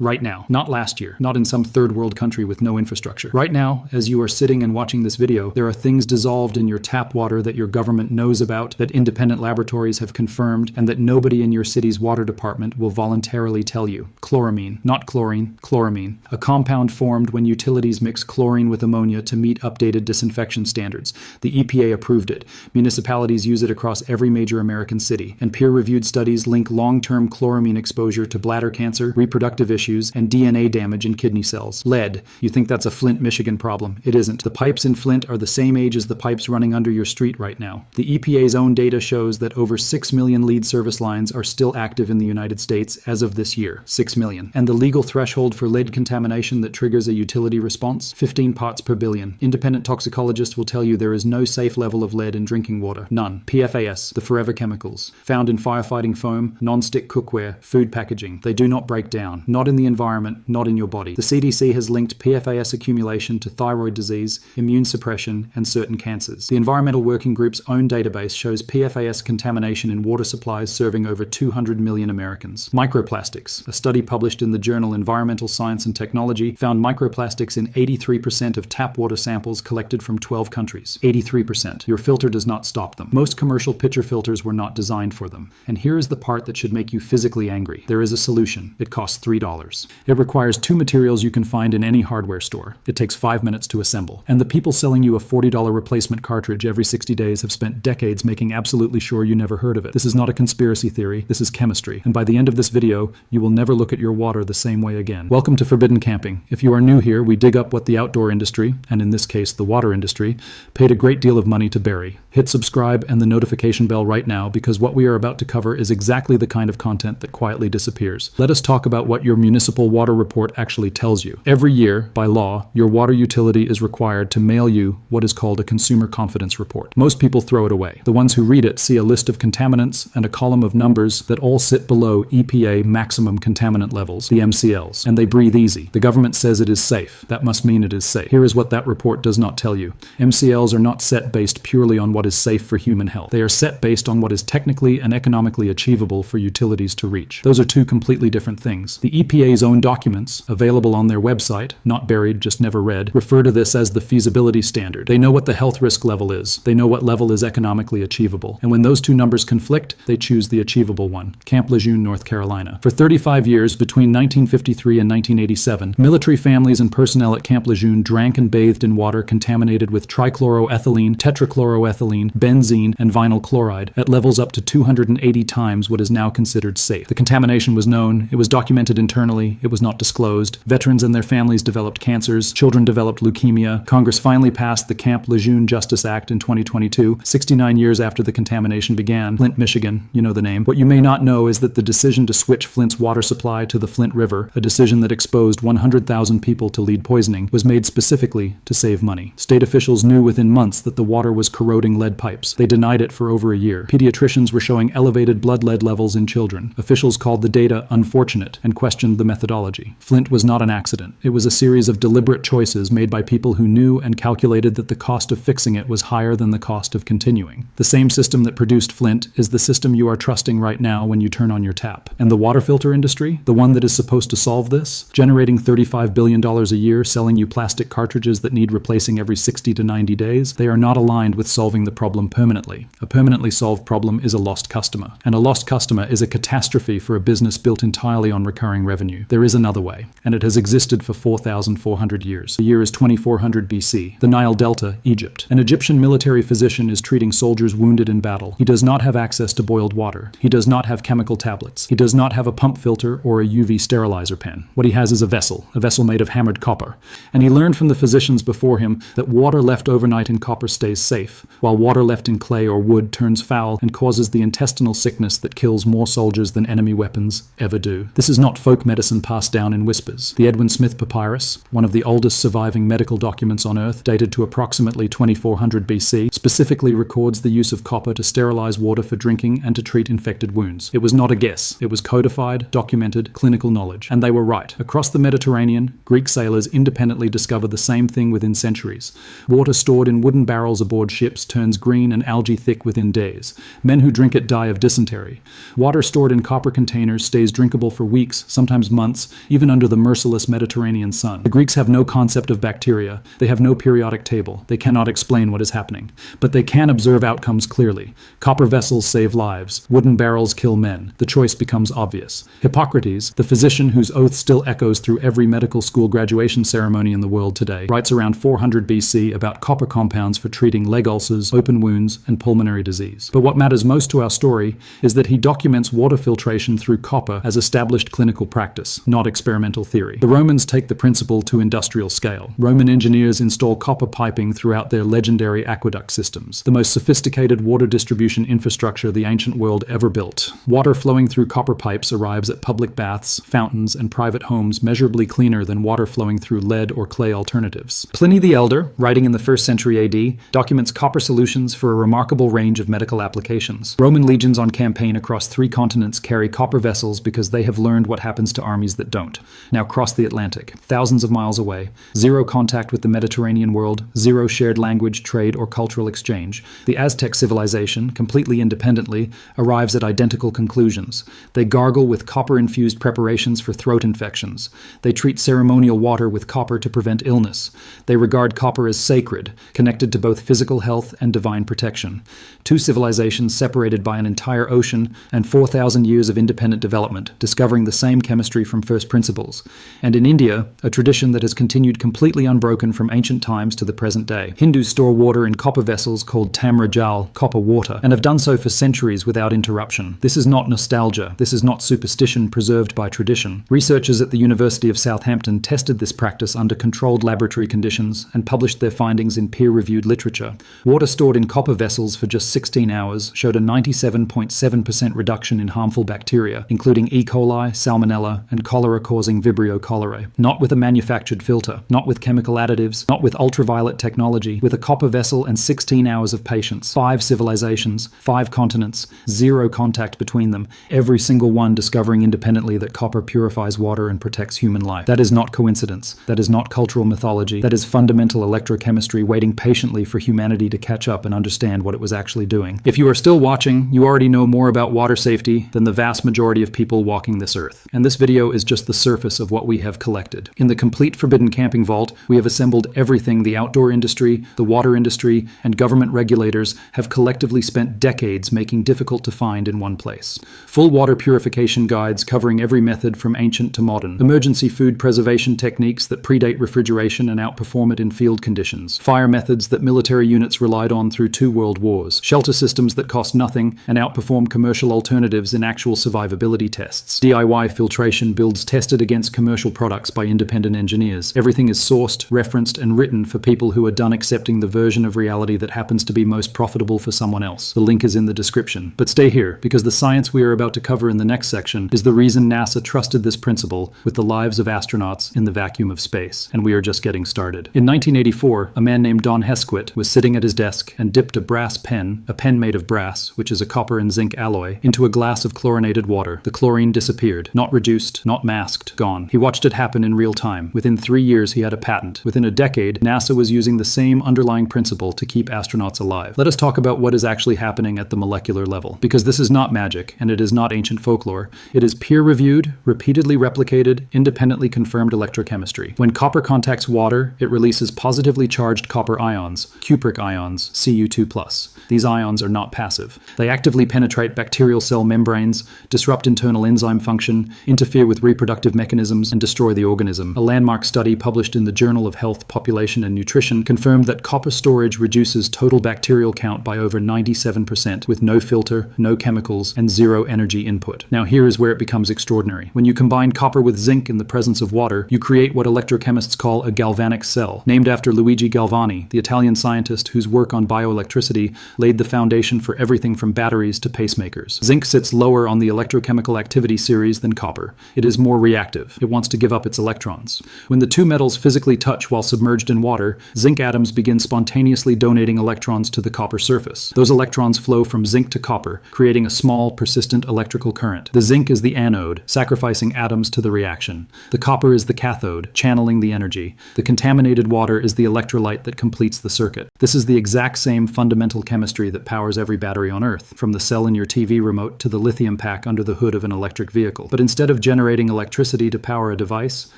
Right now. Not last year. Not in some third world country with no infrastructure. Right now, as you are sitting and watching this video, there are things dissolved in your tap water that your government knows about, that independent laboratories have confirmed, and that nobody in your city's water department will voluntarily tell you. Chloramine. Not chlorine. Chloramine. A compound formed when utilities mix chlorine with ammonia to meet updated disinfection standards. The EPA approved it. Municipalities use it across every major American city. And peer-reviewed studies link long-term chloramine exposure to bladder cancer, reproductive issues, and DNA damage in kidney cells. Lead. You think that's a Flint, Michigan problem. It isn't. The pipes in Flint are the same age as the pipes running under your street right now. The EPA's own data shows that over 6 million lead service lines are still active in the United States as of this year. 6 million. And the legal threshold for lead contamination that triggers a utility response? 15 parts per billion. Independent toxicologists will tell you there is no safe level of lead in drinking water. None. PFAS, the forever chemicals, found in firefighting foam, non-stick cookware, food packaging. They do not break down. Not in the environment, not in your body. The CDC has linked PFAS accumulation to thyroid disease, immune suppression, and certain cancers. The Environmental Working Group's own database shows PFAS contamination in water supplies serving over 200 million Americans. Microplastics. A study published in the journal Environmental Science and Technology found microplastics in 83% of tap water samples collected from 12 countries. 83%. Your filter does not stop them. Most commercial pitcher filters were not designed for them. And here is the part that should make you physically angry. There is a solution. It costs $3. It requires 2 materials you can find in any hardware store. It takes 5 minutes to assemble. And the people selling you a $40 replacement cartridge every 60 days have spent decades making absolutely sure you never heard of it. This is not a conspiracy theory. This is chemistry. And by the end of this video, you will never look at your water the same way again. Welcome to Forbidden Camping. If you are new here, we dig up what the outdoor industry, and in this case the water industry, paid a great deal of money to bury. Hit subscribe and the notification bell right now, because what we are about to cover is exactly the kind of content that quietly disappears. Let us talk about what your municipal water report actually tells you. Every year, by law, your water utility is required to mail you what is called a consumer confidence report. Most people throw it away. The ones who read it see a list of contaminants and a column of numbers that all sit below EPA maximum contaminant levels, the MCLs, and they breathe easy. The government says it is safe. That must mean it is safe. Here is what that report does not tell you. MCLs are not set based purely on what is safe for human health. They are set based on what is technically and economically achievable for utilities to reach. Those are two completely different things. The EPA's own documents, available on their website, not buried, just never read, refer to this as the feasibility standard. They know what the health risk level is. They know what level is economically achievable. And when those two numbers conflict, they choose the achievable one. Camp Lejeune, North Carolina. For 35 years, between 1953 and 1987, military families and personnel at Camp Lejeune drank and bathed in water contaminated with trichloroethylene, tetrachloroethylene, benzene, and vinyl chloride at levels up to 280 times what is now considered safe. The contamination was known, it was documented internally, it was not disclosed. Veterans and their families developed cancers, children developed leukemia. Congress finally passed the Camp Lejeune Justice Act in 2022, 69 years after the contamination began. Flint, Michigan, you know the name. What you may not know is that the decision to switch Flint's water supply to the Flint River, a decision that exposed 100,000 people to lead poisoning, was made specifically to save money. State officials knew within months that the water was corroding lead pipes. They denied it for over a year. Pediatricians were showing elevated blood lead levels in children. Officials called the data unfortunate and questioned the methodology. Flint was not an accident. It was a series of deliberate choices made by people who knew and calculated that the cost of fixing it was higher than the cost of continuing. The same system that produced Flint is the system you are trusting right now when you turn on your tap. And the water filter industry, the one that is supposed to solve this, generating $35 billion a year, selling you plastic cartridges that need replacing every 60 to 90 days, they are not aligned with solving the problem permanently. A permanently solved problem is a lost customer. And a lost customer is a catastrophe for a business built entirely on recurring revenue. There is another way, and it has existed for 4,400 years. The year is 2400 BC. The Nile Delta, Egypt. An Egyptian military physician is treating soldiers wounded in battle. He does not have access to boiled water. He does not have chemical tablets. He does not have a pump filter or a UV sterilizer pen. What he has is a vessel made of hammered copper. And he learned from the physicians before him that water left overnight in copper stays safe, while water left in clay or wood turns foul and causes the intestinal sickness that kills more soldiers than enemy weapons ever do. This is not folk medicine passed down in whispers. The Edwin Smith Papyrus, one of the oldest surviving medical documents on Earth, dated to approximately 2400 BC, specifically records the use of copper to sterilize water for drinking and to treat infected wounds. It was not a guess. It was codified, documented, clinical knowledge. And they were right. Across the Mediterranean, Greek sailors independently discovered the same thing within centuries. Water stored in wooden barrels aboard ships turns green and algae thick within days. Men who drink it die of dysentery. Water stored in copper containers stays drinkable for weeks, sometimes hours, months, even under the merciless Mediterranean sun. The Greeks have no concept of bacteria. They have no periodic table. They cannot explain what is happening. But they can observe outcomes clearly. Copper vessels save lives. Wooden barrels kill men. The choice becomes obvious. Hippocrates, the physician whose oath still echoes through every medical school graduation ceremony in the world today, writes around 400 BC about copper compounds for treating leg ulcers, open wounds, and pulmonary disease. But what matters most to our story is that he documents water filtration through copper as established clinical practice, not experimental theory. The Romans take the principle to industrial scale. Roman engineers install copper piping throughout their legendary aqueduct systems, the most sophisticated water distribution infrastructure the ancient world ever built. Water flowing through copper pipes arrives at public baths, fountains, and private homes measurably cleaner than water flowing through lead or clay alternatives. Pliny the Elder, writing in the 1st century AD, documents copper solutions for a remarkable range of medical applications. Roman legions on campaign across 3 continents carry copper vessels because they have learned what happens to armies that don't. Now cross the Atlantic, thousands of miles away, zero contact with the Mediterranean world, zero shared language, trade, or cultural exchange. The Aztec civilization, completely independently, arrives at identical conclusions. They gargle with copper-infused preparations for throat infections. They treat ceremonial water with copper to prevent illness. They regard copper as sacred, connected to both physical health and divine protection. 2 civilizations separated by an entire ocean and 4,000 years of independent development, discovering the same chemistry from first principles. And in India, a tradition that has continued completely unbroken from ancient times to the present day. Hindus store water in copper vessels called tamra jal, copper water, and have done so for centuries without interruption. This is not nostalgia. This is not superstition preserved by tradition. Researchers at the University of Southampton tested this practice under controlled laboratory conditions and published their findings in peer-reviewed literature. Water stored in copper vessels for just 16 hours showed a 97.7% reduction in harmful bacteria, including E. coli, salmonella, and cholera-causing Vibrio cholerae. Not with a manufactured filter, not with chemical additives, not with ultraviolet technology, with a copper vessel and 16 hours of patience. 5 civilizations, 5 continents, zero contact between them, every single one discovering independently that copper purifies water and protects human life. That is not coincidence. That is not cultural mythology. That is fundamental electrochemistry waiting patiently for humanity to catch up and understand what it was actually doing. If you are still watching, you already know more about water safety than the vast majority of people walking this earth. And this video is just the surface of what we have collected. In the complete Forbidden Camping Vault, we have assembled everything the outdoor industry, the water industry, and government regulators have collectively spent decades making difficult to find in one place. Full water purification guides covering every method from ancient to modern. Emergency food preservation techniques that predate refrigeration and outperform it in field conditions. Fire methods that military units relied on through 2 world wars. Shelter systems that cost nothing and outperform commercial alternatives in actual survivability tests. DIY filtration builds tested against commercial products by independent engineers. Everything is sourced, referenced, and written for people who are done accepting the version of reality that happens to be most profitable for someone else. The link is in the description. But stay here, because the science we are about to cover in the next section is the reason NASA trusted this principle with the lives of astronauts in the vacuum of space. And we are just getting started. In 1984, a man named Don Hesquit was sitting at his desk and dipped a brass pen, a pen made of brass, which is a copper and zinc alloy, into a glass of chlorinated water. The chlorine disappeared. Not reduced, not masked, gone. He watched it happen in real time. Within 3 years, he had a patent. Within a decade, NASA was using the same underlying principle to keep astronauts alive. Let us talk about what is actually happening at the molecular level, because this is not magic, and it is not ancient folklore. It is peer-reviewed, repeatedly replicated, independently confirmed electrochemistry. When copper contacts water, it releases positively charged copper ions, cupric ions, Cu2+. These ions are not passive. They actively penetrate bacterial cell membranes, disrupt internal enzyme function, interfere with reproductive mechanisms, and destroy the organism. A landmark study published in the Journal of Health, Population, and Nutrition confirmed that copper storage reduces total bacterial count by over 97% with no filter, no chemicals, and zero energy input. Now here is where it becomes extraordinary. When you combine copper with zinc in the presence of water, you create what electrochemists call a galvanic cell, named after Luigi Galvani, the Italian scientist whose work on bioelectricity laid the foundation for everything from batteries to pacemakers. Zinc sits lower on the electrochemical activity series than copper. It is more reactive. It wants to give up its electrons. When the 2 metals physically touch while submerged in water, zinc atoms begin spontaneously donating electrons to the copper surface. Those electrons flow from zinc to copper, creating a small, persistent electrical current. The zinc is the anode, sacrificing atoms to the reaction. The copper is the cathode, channeling the energy. The contaminated water is the electrolyte that completes the circuit. This is the exact same fundamental chemistry that powers every battery on Earth, from the cell in your TV remote to the lithium pack under the hood of an electric vehicle. But instead of generating electricity to power a device,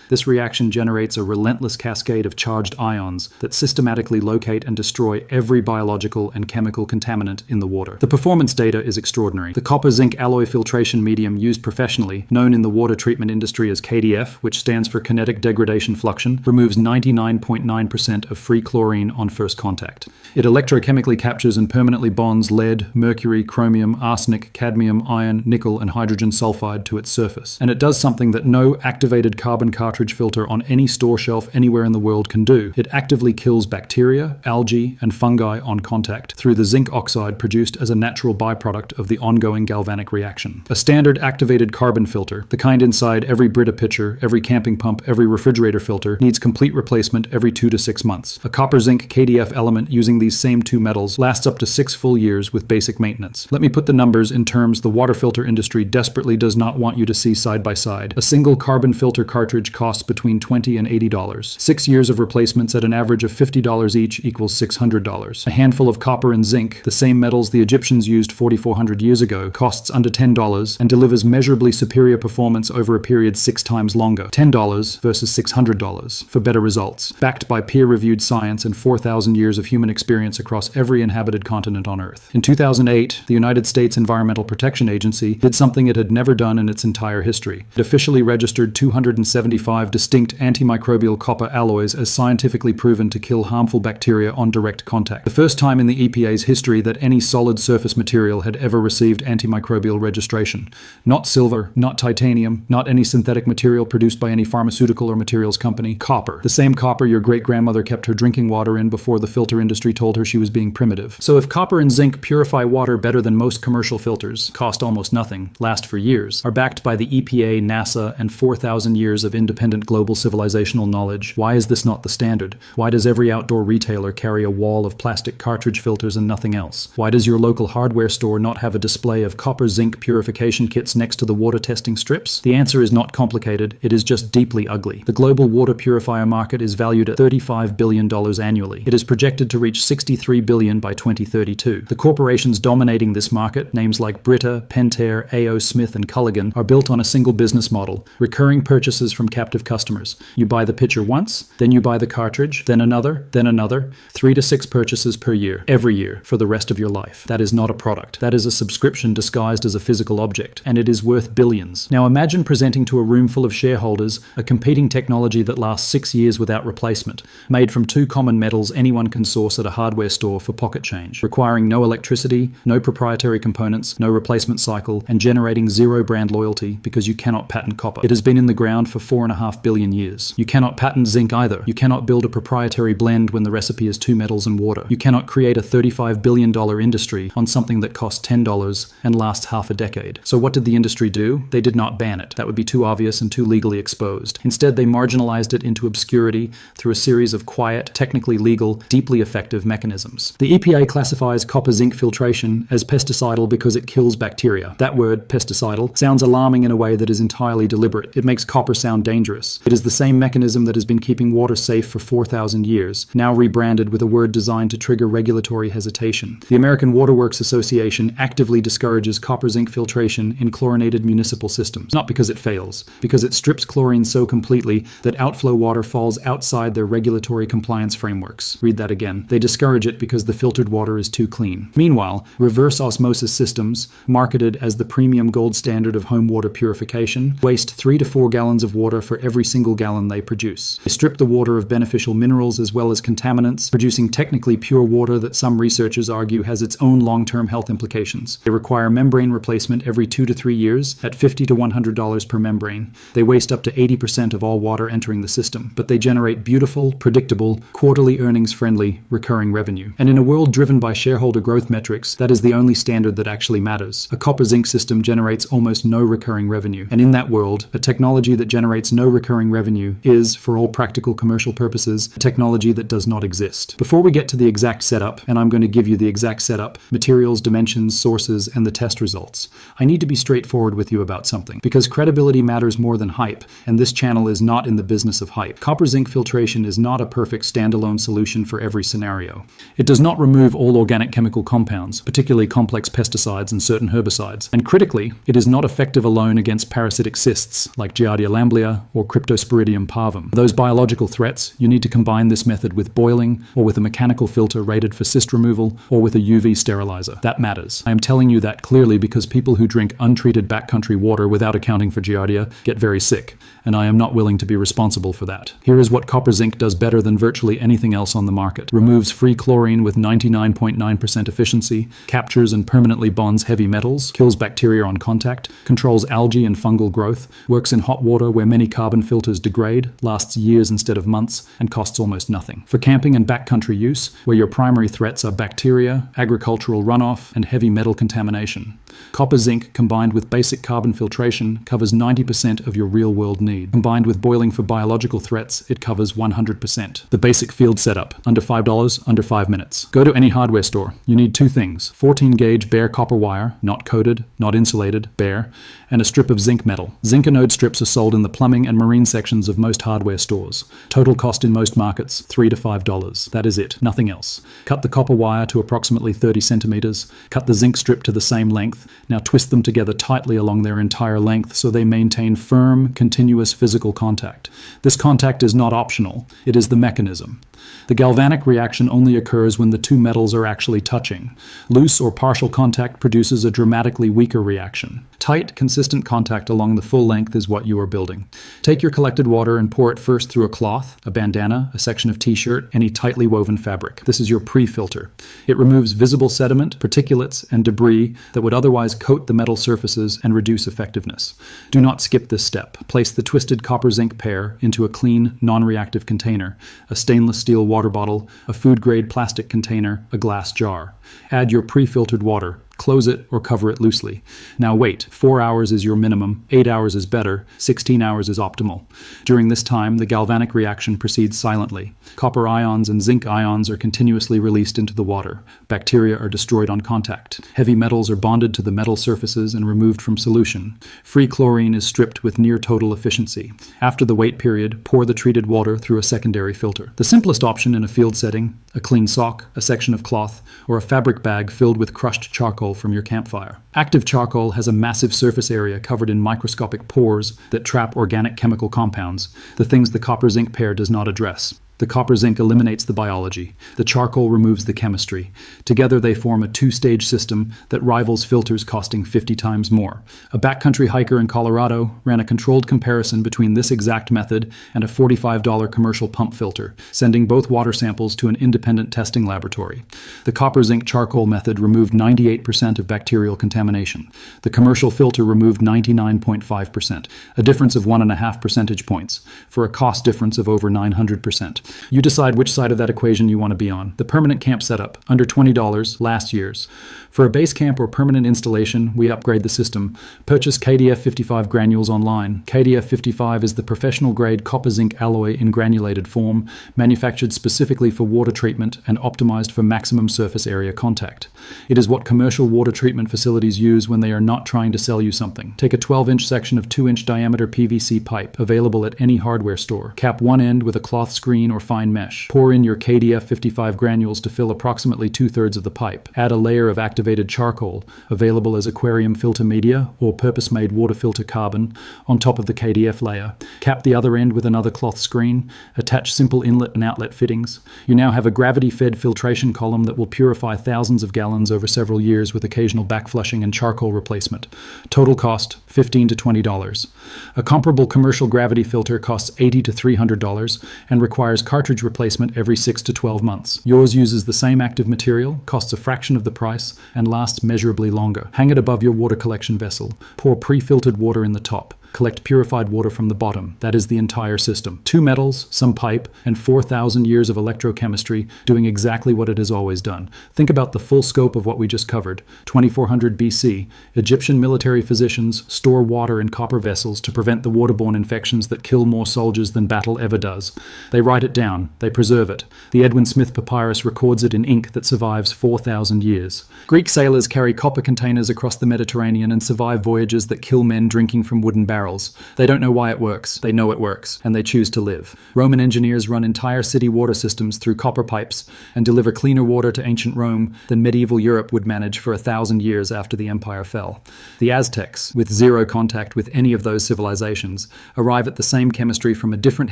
this reaction generates a relentless cascade of charged ions that systematically locate and destroy every biological and chemical contaminant in the water. The performance data is extraordinary. The copper-zinc alloy filtration medium used professionally, known in the water treatment industry as KDF, which stands for kinetic degradation fluxion, removes 99.9% of free chlorine on first contact. It electrochemically captures and permanently bonds lead, mercury, chromium, arsenic, cadmium, iron, nickel, and hydrogen sulfide to its surface. And it does something that no activated carbon cartridge filter on any store shelf anywhere in the world can do. It actively kills bacteria, algae, and fungi on contact through the zinc oxide produced as a natural byproduct of the ongoing galvanic reaction. A standard activated carbon filter, the kind inside every Brita pitcher, every camping pump, every refrigerator filter, needs complete replacement every 2 to 6 months. A copper-zinc KDF element using these same two metals lasts up to 6 full years with basic maintenance. Let me put the numbers in terms the water filter industry desperately does not want you to see side by side. A single carbon filter cartridge costs between $20 and $80. 6 years of replacements at an average of $50 each equals $600. A handful of copper and zinc, the same metals the Egyptians used 4,400 years ago, costs under $10 and delivers measurably superior performance over a period 6 times longer. $10 versus $600 for better results, backed by peer-reviewed science and 4,000 years of human experience across every inhabited continent on Earth. In 2008, the United States Environmental Protection Agency did something it had never done in its entire history. It officially registered 275 distinct antimicrobial copper alloys as scientifically proven to kill harmful bacteria on direct contact. The first time in the EPA's history that any solid surface material had ever received antimicrobial registration. Not silver, not titanium, not any synthetic material produced by any pharmaceutical or materials company. Copper. The same copper your great-grandmother kept her drinking water in before the filter industry told her she was being primitive. So if copper and zinc purify water better than most commercial filters, cost almost nothing, last for years, are backed by the EPA, NASA, and 4,000 years of independent global civilizational knowledge, why is this not the standard? Why does every outdoor retailer carry a wall of plastic cartridge filters and nothing else? Why does your local hardware store not have a display of copper-zinc purification kits next to the water testing strips? The answer is not complicated, it is just deeply ugly. The global water purifier market is valued at $35 billion annually. It is projected to reach $63 billion by 2032. The corporations dominating this market, names like Brita, Pentair, A.O. Smith, and Culligan, are built on a single business model, recurring purchases from captive customers. You buy the pitcher once, then you buy the cartridge, then another, 3 to 6 purchases per year, every year, for the rest of your life. That is not a product. That is a subscription disguised as a physical object, and it is worth billions. Now imagine presenting to a room full of shareholders a competing technology that lasts 6 years without replacement, made from 2 common metals anyone can source at a hardware store for pocket change, requiring no electricity, no proprietary components, no replacement cycle, and generating 0 brand loyalty because you cannot patent copper. It has been in the ground for 4.5 billion years. You cannot patent zinc either. You cannot build a proprietary blend when the recipe is 2 metals and water. You cannot create a $35 billion industry on something that costs $10 and lasts half a decade. So what did the industry do? They did not ban it. That would be too obvious and too legally exposed. Instead, they marginalized it into obscurity through a series of quiet, technically legal, deeply effective mechanisms. The EPA classifies copper-zinc filtration as pesticidal because it kills bacteria. That word, pesticidal, sounds alarming in a way that is entirely deliberate. It makes copper sound dangerous. It is the same mechanism that has been keeping water safe for 4,000 years, now rebranded with a word designed to trigger regulatory hesitation. The American Waterworks Association actively discourages copper-zinc filtration in chlorinated municipal systems, not because it fails, because it strips chlorine so completely that outflow water falls outside their regulatory compliance frameworks. Read that again. They discourage it because the filtered water is too clean. Meanwhile, reverse osmosis systems, marketed as the premium gold standard of home water purification, waste 3 to 4 gallons of water for every single gallon they produce. They strip the water of beneficial minerals as well as contaminants, producing technically pure water that some researchers argue has its own long-term health implications. They require membrane replacement every 2 to 3 years at $50 to $100 per membrane. They waste up to 80% of all water entering the system, but they generate beautiful, predictable, quarterly earnings-friendly, recurring revenue. And in a world driven by shareholder growth metrics, that is the only standard that actually matters. A copper-zinc system generates almost no recurring revenue. And in that world, a technology that generates no recurring revenue is, for all practical commercial purposes, a technology that does not exist. Before we get to the exact setup, and I'm going to give you the exact setup, materials, dimensions, sources, and the test results, I need to be straightforward with you about something, because credibility matters more than hype, and this channel is not in the business of hype. Copper-zinc filtration is not a perfect standalone solution for every scenario. It does not remove all organic chemical compounds, particularly complex pesticides and certain herbicides, and critically, it is not effective alone against parasitic cysts like Giardia lamblia or Cryptosporidium parvum. For those biological threats, you need to combine this method with boiling or with a mechanical filter rated for cyst removal or with a UV sterilizer. That matters. I am telling you that clearly because people who drink untreated backcountry water without accounting for Giardia get very sick, and I am not willing to be responsible for that. Here is what copper zinc does better than virtually anything else on the market. Removes free chlorine with 99.9% efficiency, captures and permanently bonds heavy metals, kills bacteria on contact, controls algae and fungal growth, works in hot water where many carbon filters degrade, lasts years instead of months, and costs almost nothing. For camping and backcountry use, where your primary threats are bacteria, agricultural runoff, and heavy metal contamination, copper zinc combined with basic carbon filtration covers 90% of your real-world need. Combined with boiling for biological threats, it covers 100%. The basic field setup, under $5, under 5 minutes. Go to any hardware store. You need two things: 14-gauge bare copper wire, not coated, not insulated, bare, and a strip of zinc metal. Zinc anode strips are sold in the plumbing and marine sections of most hardware stores. Total cost in most markets, $3 to $5. That is it, nothing else. Cut the copper wire to approximately 30 centimeters, cut the zinc strip to the same length. Now twist them together tightly along their entire length so they maintain firm, continuous physical contact. This contact is not optional, it is the mechanism. The galvanic reaction only occurs when the two metals are actually touching. Loose or partial contact produces a dramatically weaker reaction. Tight, consistent contact along the full length is what you are building. Take your collected water and pour it first through a cloth, a bandana, a section of t-shirt, any tightly woven fabric. This is your pre-filter. It removes visible sediment, particulates, and debris that would otherwise coat the metal surfaces and reduce effectiveness. Do not skip this step. Place the twisted copper-zinc pair into a clean, non-reactive container, a stainless steel water bottle, a food-grade plastic container, a glass jar. Add your pre-filtered water. Close it or cover it loosely. Now wait, 4 hours is your minimum, 8 hours is better, 16 hours is optimal. During this time, the galvanic reaction proceeds silently. Copper ions and zinc ions are continuously released into the water. Bacteria are destroyed on contact. Heavy metals are bonded to the metal surfaces and removed from solution. Free chlorine is stripped with near total efficiency. After the wait period, pour the treated water through a secondary filter. The simplest option in a field setting, a clean sock, a section of cloth, or a fabric bag filled with crushed charcoal from your campfire. Active charcoal has a massive surface area covered in microscopic pores that trap organic chemical compounds, the things the copper-zinc pair does not address. The copper zinc eliminates the biology. The charcoal removes the chemistry. Together they form a two-stage system that rivals filters costing 50 times more. A backcountry hiker in Colorado ran a controlled comparison between this exact method and a $45 commercial pump filter, sending both water samples to an independent testing laboratory. The copper zinc charcoal method removed 98% of bacterial contamination. The commercial filter removed 99.5%, a difference of 1.5 percentage points, for a cost difference of over 900%. You decide which side of that equation you want to be on. The permanent camp setup, under $20, last year's. For a base camp or permanent installation, we upgrade the system. Purchase KDF 55 granules online. KDF 55 is the professional-grade copper-zinc alloy in granulated form, manufactured specifically for water treatment and optimized for maximum surface area contact. It is what commercial water treatment facilities use when they are not trying to sell you something. Take a 12-inch section of 2-inch diameter PVC pipe, available at any hardware store. Cap one end with a cloth screen or fine mesh. Pour in your KDF 55 granules to fill approximately 2/3 of the pipe. Add a layer of activated charcoal, available as aquarium filter media or purpose-made water filter carbon, on top of the KDF layer. Cap the other end with another cloth screen. Attach simple inlet and outlet fittings. You now have a gravity-fed filtration column that will purify thousands of gallons over several years with occasional backflushing and charcoal replacement. Total cost, $15 to $20. A comparable commercial gravity filter costs $80 to $300 and requires cartridge replacement every 6 to 12 months. Yours uses the same active material, costs a fraction of the price, and lasts measurably longer. Hang it above your water collection vessel. Pour pre-filtered water in the top. Collect purified water from the bottom. That is the entire system. 2 metals, some pipe, and 4,000 years of electrochemistry doing exactly what it has always done. Think about the full scope of what we just covered. 2400 BC, Egyptian military physicians store water in copper vessels to prevent the waterborne infections that kill more soldiers than battle ever does. They write it down. They preserve it. The Edwin Smith Papyrus records it in ink that survives 4,000 years. Greek sailors carry copper containers across the Mediterranean and survive voyages that kill men drinking from wooden barrels. barrels. They don't know why it works. They know it works, and they choose to live. Roman engineers run entire city water systems through copper pipes and deliver cleaner water to ancient Rome than medieval Europe would manage for 1,000 years after the empire fell. The Aztecs, with zero contact with any of those civilizations, arrive at the same chemistry from a different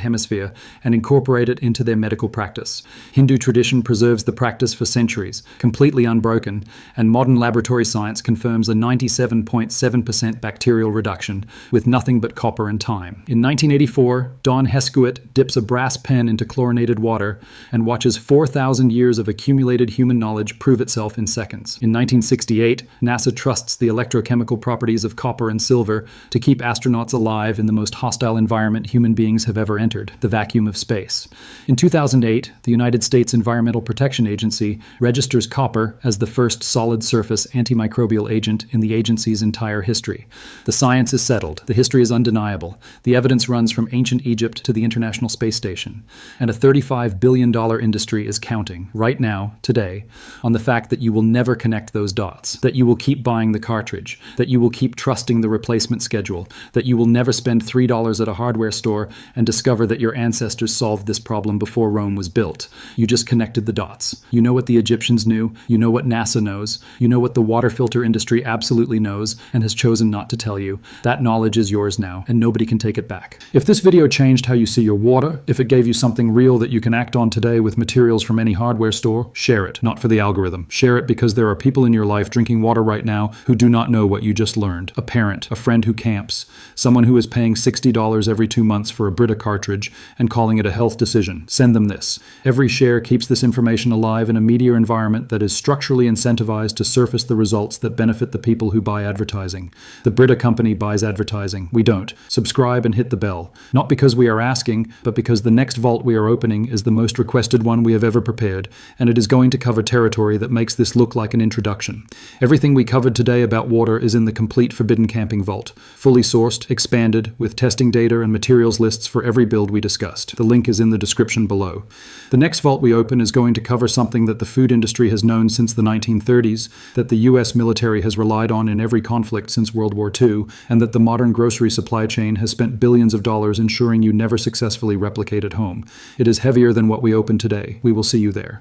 hemisphere and incorporate it into their medical practice. Hindu tradition preserves the practice for centuries, completely unbroken, and modern laboratory science confirms a 97.7% bacterial reduction with nothing but copper and time. In 1984, Don Heskowit dips a brass pen into chlorinated water and watches 4,000 years of accumulated human knowledge prove itself in seconds. In 1968, NASA trusts the electrochemical properties of copper and silver to keep astronauts alive in the most hostile environment human beings have ever entered, the vacuum of space. In 2008, the United States Environmental Protection Agency registers copper as the first solid-surface antimicrobial agent in the agency's entire history. The science is settled. The history is undeniable. The evidence runs from ancient Egypt to the International Space Station. And a $35 billion industry is counting, right now, today, on the fact that you will never connect those dots, that you will keep buying the cartridge, that you will keep trusting the replacement schedule, that you will never spend $3 at a hardware store and discover that your ancestors solved this problem before Rome was built. You just connected the dots. You know what the Egyptians knew, you know what NASA knows, you know what the water filter industry absolutely knows and has chosen not to tell you. That knowledge is yours now, and nobody can take it back. If this video changed how you see your water, if it gave you something real that you can act on today with materials from any hardware store, share it, not for the algorithm. Share it because there are people in your life drinking water right now who do not know what you just learned. A parent, a friend who camps, someone who is paying $60 every 2 months for a Brita cartridge and calling it a health decision. Send them this. Every share keeps this information alive in a media environment that is structurally incentivized to surface the results that benefit the people who buy advertising. The Brita company buys advertising. We don't. Subscribe and hit the bell. Not because we are asking, but because the next vault we are opening is the most requested one we have ever prepared, and it is going to cover territory that makes this look like an introduction. Everything we covered today about water is in the complete Forbidden Camping Vault, fully sourced, expanded, with testing data and materials lists for every build we discussed. The link is in the description below. The next vault we open is going to cover something that the food industry has known since the 1930s, that the US military has relied on in every conflict since World War II, and that the modern grocery supply chain has spent billions of dollars ensuring you never successfully replicate at home. It is heavier than what we open today. We will see you there.